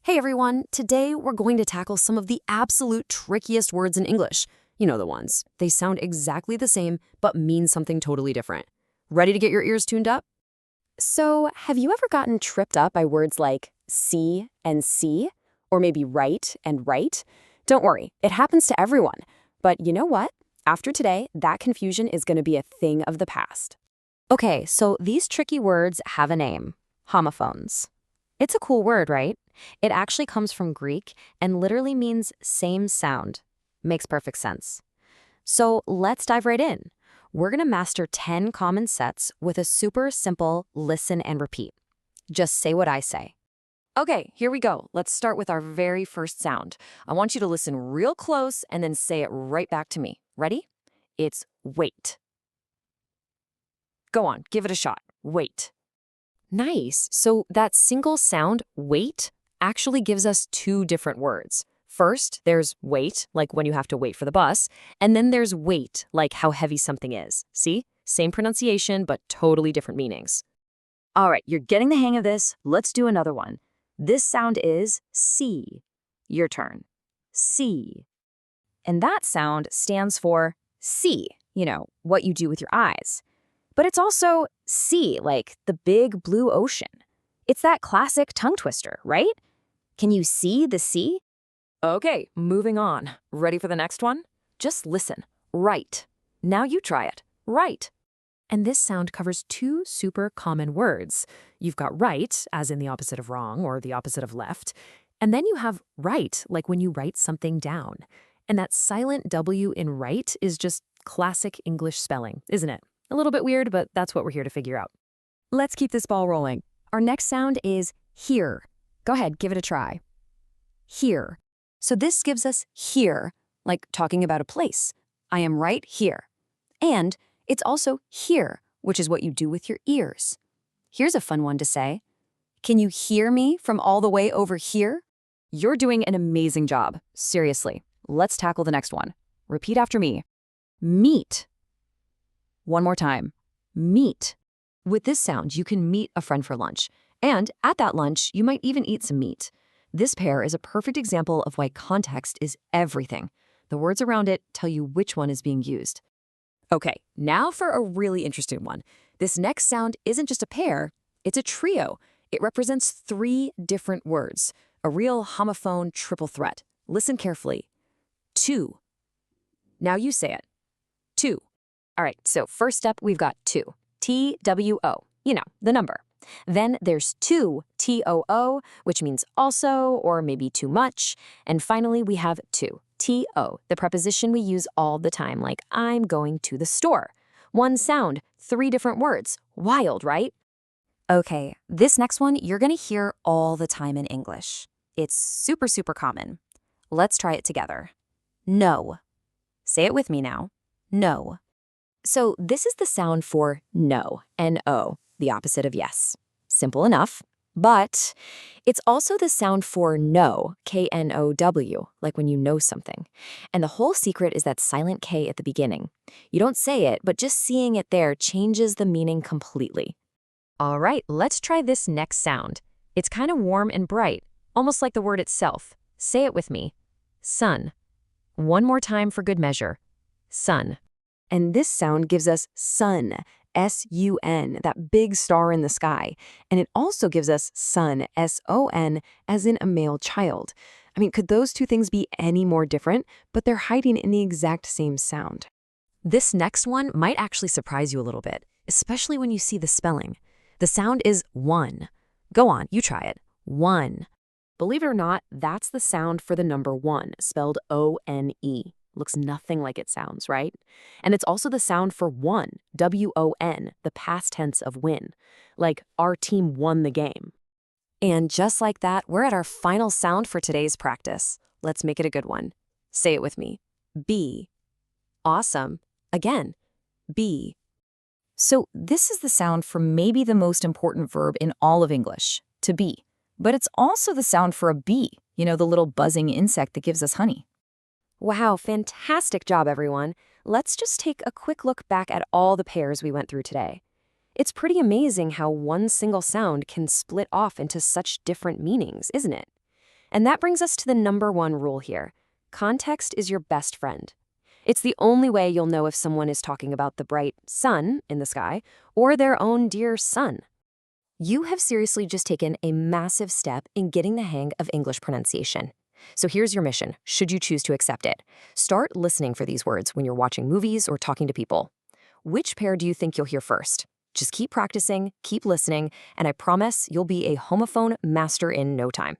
Hey everyone, today we're going to tackle some of the absolute trickiest words in English. You know the ones. They sound exactly the same, but mean something totally different. Ready to get your ears tuned up? So, have you ever gotten tripped up by words like see and see? Or maybe right and right? Don't worry, it happens to everyone. But you know what? After today, that confusion is going to be a thing of the past. Okay, so these tricky words have a name. Homophones. It's a cool word, right? It actually comes from Greek and literally means same sound. Makes perfect sense. So let's dive right in. We're going to master 10 common sets with a super simple listen and repeat. Just say what I say. Okay, here we go. Let's start with our very first sound. I want you to listen real close and then say it right back to me. Ready? It's wait. Go on, give it a shot. Wait. Nice. So that single sound, wait, actually gives us two different words. First, there's wait, like when you have to wait for the bus, and then there's weight, like how heavy something is. See? Same pronunciation, but totally different meanings. All right, you're getting the hang of this. Let's do another one. This sound is see. Your turn. See. And that sound stands for see, what you do with your eyes. But it's also sea, like the big blue ocean. It's that classic tongue twister, right? Can you see the sea? Okay, moving on. Ready for the next one? Just listen. Right. Now you try it. Right. And this sound covers two super common words. You've got right, as in the opposite of wrong or the opposite of left. And then you have right, like when you write something down. And that silent W in right is just classic English spelling, isn't it? A little bit weird, but that's what we're here to figure out. Let's keep this ball rolling. Our next sound is here. Go ahead, give it a try. Here. So this gives us here, like talking about a place. I am right here. And it's also here, which is what you do with your ears. Here's a fun one to say. Can you hear me from all the way over here? You're doing an amazing job. Seriously. Let's tackle the next one. Repeat after me. Meet. One more time. Meet. With this sound, you can meet a friend for lunch. And at that lunch, you might even eat some meat. This pair is a perfect example of why context is everything. The words around it tell you which one is being used. Okay, now for a really interesting one. This next sound isn't just a pair, it's a trio. It represents three different words, a real homophone triple threat. Listen carefully. Two. Now you say it. Two. All right, so first up, we've got two. T-W-O, the number. Then there's two, T-O-O, which means also or maybe too much. And finally, we have two, T-O, the preposition we use all the time, like I'm going to the store. One sound, three different words. Wild, right? Okay, this next one you're going to hear all the time in English. It's super, super common. Let's try it together. No. Say it with me now. No. So this is the sound for no, N-O, the opposite of yes. Simple enough, but it's also the sound for know, K-N-O-W, like when you know something. And the whole secret is that silent K at the beginning. You don't say it, but just seeing it there changes the meaning completely. All right, let's try this next sound. It's kind of warm and bright, almost like the word itself. Say it with me. Sun. One more time for good measure. Sun. And this sound gives us sun, S-U-N, that big star in the sky. And it also gives us son, S-O-N, as in a male child. I mean, could those two things be any more different? But they're hiding in the exact same sound. This next one might actually surprise you a little bit, especially when you see the spelling. The sound is one. Go on, you try it. One. Believe it or not, that's the sound for the number one, spelled O-N-E. Looks nothing like it sounds, right? And it's also the sound for won, W-O-N, the past tense of win. Like, our team won the game. And just like that, we're at our final sound for today's practice. Let's make it a good one. Say it with me. Be. Awesome. Again. Be. So this is the sound for maybe the most important verb in all of English, to be. But it's also the sound for a bee, the little buzzing insect that gives us honey. Wow, fantastic job, everyone. Let's just take a quick look back at all the pairs we went through today. It's pretty amazing how one single sound can split off into such different meanings, isn't it? And that brings us to the #1 rule here. Context is your best friend. It's the only way you'll know if someone is talking about the bright sun in the sky or their own dear son. You have seriously just taken a massive step in getting the hang of English pronunciation. So here's your mission, should you choose to accept it. Start listening for these words when you're watching movies or talking to people. Which pair do you think you'll hear first? Just keep practicing, keep listening, and I promise you'll be a homophone master in no time.